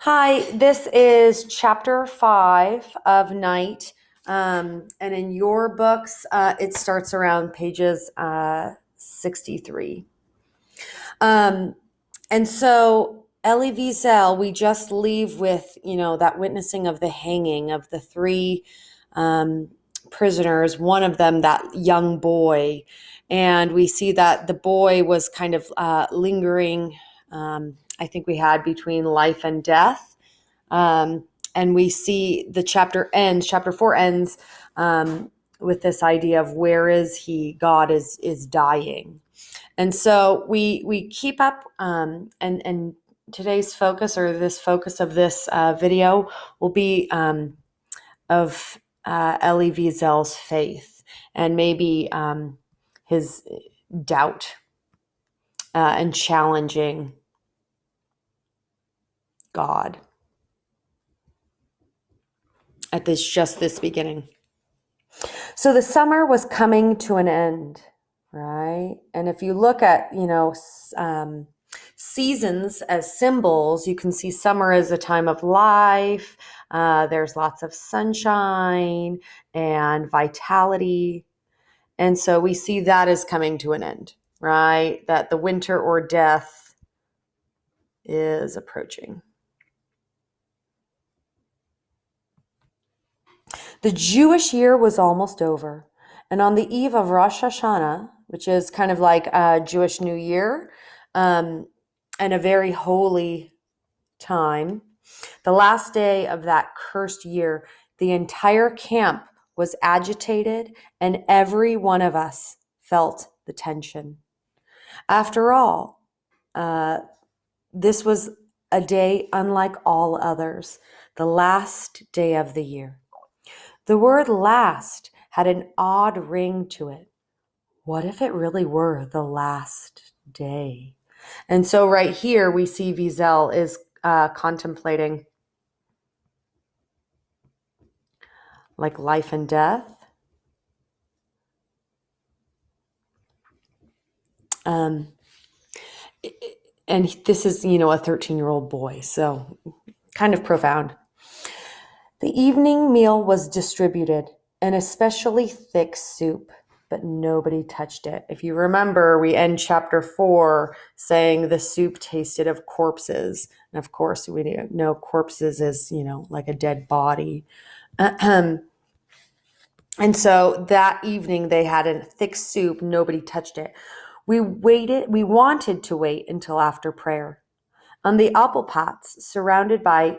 Hi, this is chapter 5 of Night. And in your books, it starts around pages 63. Um, and so Elie Wiesel, we just leave with, that witnessing of the hanging of the three um, prisoners, one of them, that young boy. And we see that the boy was kind of lingering, I think we had between life and death. And we see the chapter 4 ends with this idea of where is he? God is dying. And so we keep up, and today's focus, or this focus of this video, will be of Elie Wiesel's faith and maybe his doubt and challenging God at this beginning. So the summer was coming to an end, right? And if you look at, seasons as symbols, you can see summer as a time of life. There's lots of sunshine and vitality. And so we see that as coming to an end, right? That the winter or death is approaching. The Jewish year was almost over. And on the eve of Rosh Hashanah, which is kind of like a Jewish New Year, and a very holy time, the last day of that cursed year, the entire camp was agitated, and every one of us felt the tension. After all, this was a day unlike all others, the last day of the year. The word last had an odd ring to it. What if it really were the last day? And so right here we see Wiesel is contemplating like life and death. And this is, a 13-year-old boy, so kind of profound. The evening meal was distributed, an especially thick soup, but nobody touched it. If you remember, we end chapter 4 saying the soup tasted of corpses. And of course, we know corpses is, like a dead body. And so that evening they had a thick soup, nobody touched it. We wanted to wait until after prayer. On the apple pots, surrounded by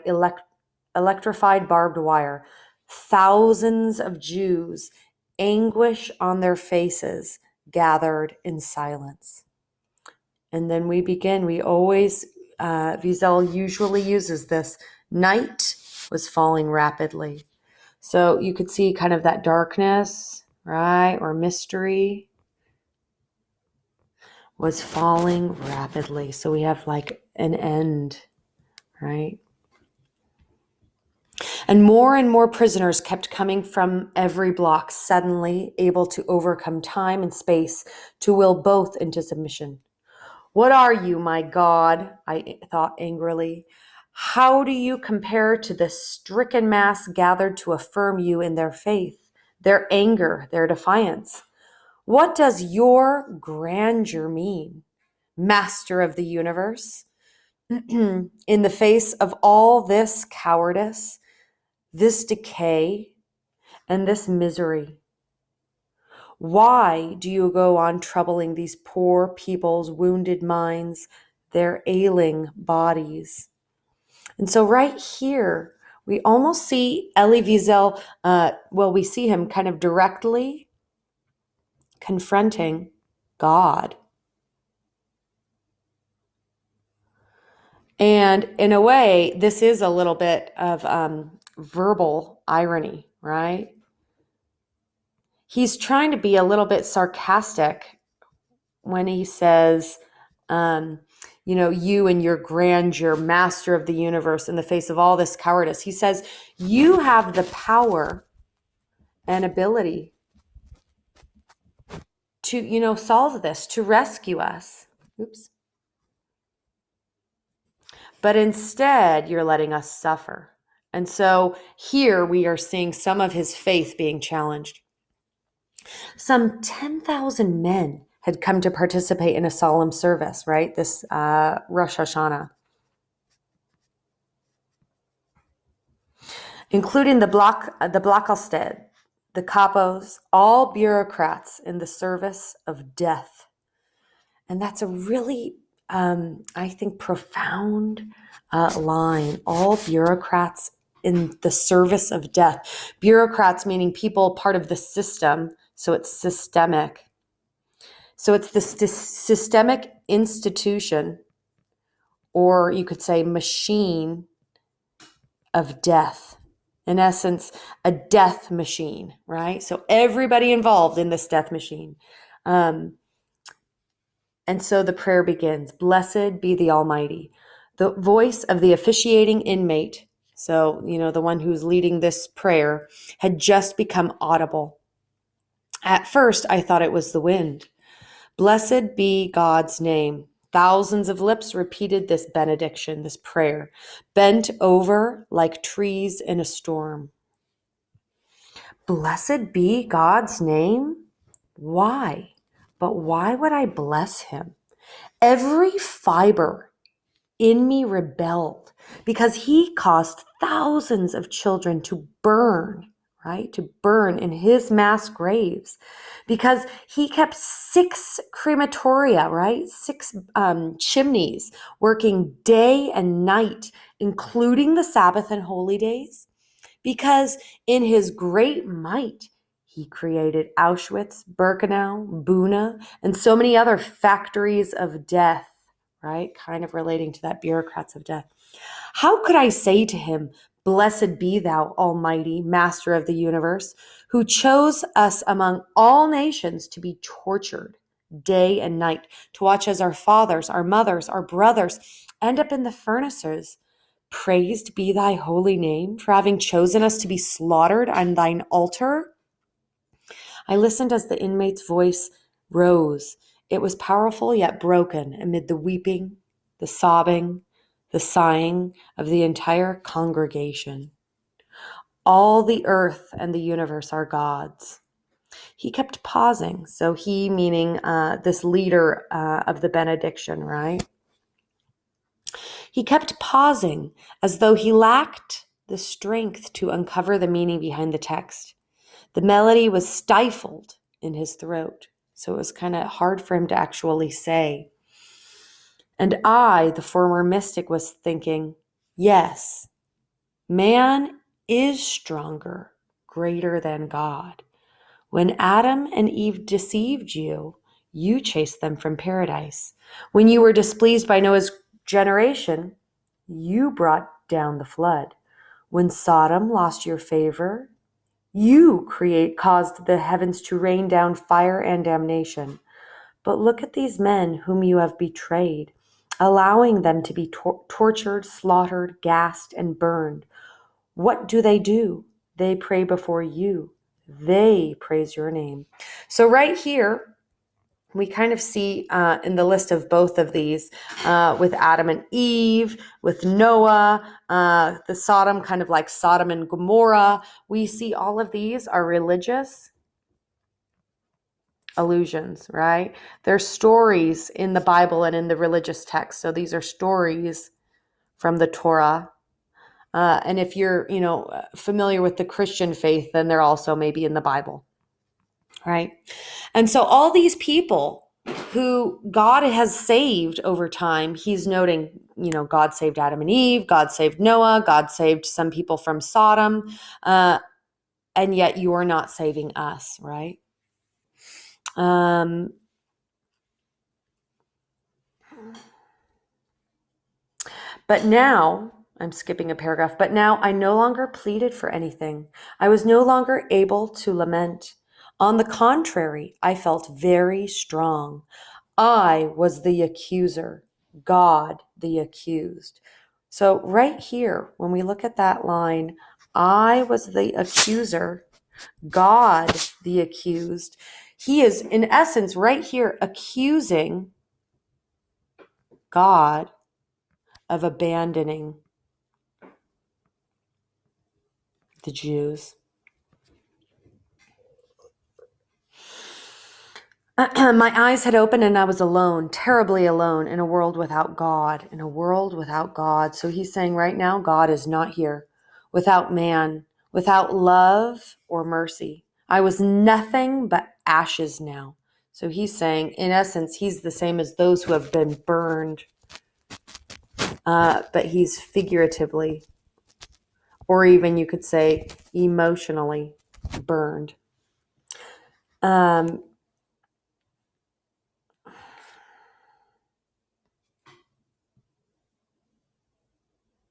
electrified barbed wire, thousands of Jews, anguish on their faces, gathered in silence. And then we begin. We always, Wiesel usually uses this. Night was falling rapidly. So you could see kind of that darkness, right, or mystery was falling rapidly. So we have like an end, right? And more prisoners kept coming from every block, suddenly able to overcome time and space to will both into submission. What are you, my God? I thought angrily. How do you compare to the stricken mass gathered to affirm you in their faith, their anger, their defiance? What does your grandeur mean, Master of the universe? In the face of all this cowardice, this decay, and this misery, why do you go on troubling these poor people's wounded minds, their ailing bodies? And so right here, we almost see Elie Wiesel, we see him kind of directly confronting God. And in a way, this is a little bit of verbal irony, right? He's trying to be a little bit sarcastic when he says, you and your grandeur, master of the universe, in the face of all this cowardice. He says, you have the power and ability to, solve this, to rescue us. Oops. but instead you're letting us suffer. And so here we are seeing some of his faith being challenged. Some 10,000 men had come to participate in a solemn service, right? This Rosh Hashanah, including the Blockelstead, the Capos, all bureaucrats in the service of death. And that's a really, I think, profound line. All bureaucrats in the service of death. Bureaucrats meaning people part of the system, so it's systemic. So it's the systemic institution, or you could say machine of death. In essence, a death machine, right? So everybody involved in this death machine. And so the prayer begins, "Blessed be the Almighty." The voice of the officiating inmate, so, the one who's leading this prayer, had just become audible. At first, I thought it was the wind. Blessed be God's name. Thousands of lips repeated this benediction, this prayer, bent over like trees in a storm. Blessed be God's name? Why? But why would I bless him? Every fiber in me rebelled because he caused thousands of children to burn, right? To burn in his mass graves because he kept 6 crematoria, right? 6 chimneys working day and night, including the Sabbath and holy days, because in his great might, he created Auschwitz, Birkenau, Buna, and so many other factories of death, right? Kind of relating to that bureaucrats of death. How could I say to him, "Blessed be thou, Almighty, Master of the universe, who chose us among all nations to be tortured day and night, to watch as our fathers, our mothers, our brothers end up in the furnaces? Praised be thy holy name for having chosen us to be slaughtered on thine altar." I listened as the inmate's voice rose. It was powerful yet broken amid the weeping, the sobbing, the sighing of the entire congregation. All the earth and the universe are God's. He kept pausing. So he meaning this leader of the benediction, right? He kept pausing as though he lacked the strength to uncover the meaning behind the text. The melody was stifled in his throat, so it was kind of hard for him to actually say. And I, the former mystic, was thinking, yes, man is stronger, greater than God. When Adam and Eve deceived you, you chased them from paradise. When you were displeased by Noah's generation, you brought down the flood. When Sodom lost your favor, you caused the heavens to rain down fire and damnation. But look at these men whom you have betrayed, allowing them to be tortured, slaughtered, gassed, and burned. What do? They pray before you. They praise your name. So right here, we kind of see in the list of both of these, with Adam and Eve, with Noah, the Sodom, kind of like Sodom and Gomorrah, we see all of these are religious allusions, right? They're stories in the Bible and in the religious text. So these are stories from the Torah. And if you're, familiar with the Christian faith, then they're also maybe in the Bible, right? And so all these people who God has saved over time, he's noting, God saved Adam and Eve, God saved Noah, God saved some people from Sodom, and yet you are not saving us, right? But now, I'm skipping a paragraph, but now I no longer pleaded for anything. I was no longer able to lament. On the contrary, I felt very strong. I was the accuser, God the accused. So right here, when we look at that line, I was the accuser, God the accused, he is in essence right here accusing God of abandoning the Jews. My eyes had opened and I was alone, terribly alone, in a world without God, in a world without God. So he's saying right now, God is not here, without man, without love or mercy. I was nothing but ashes now. So he's saying, in essence, he's the same as those who have been burned, but he's figuratively, or even you could say emotionally burned.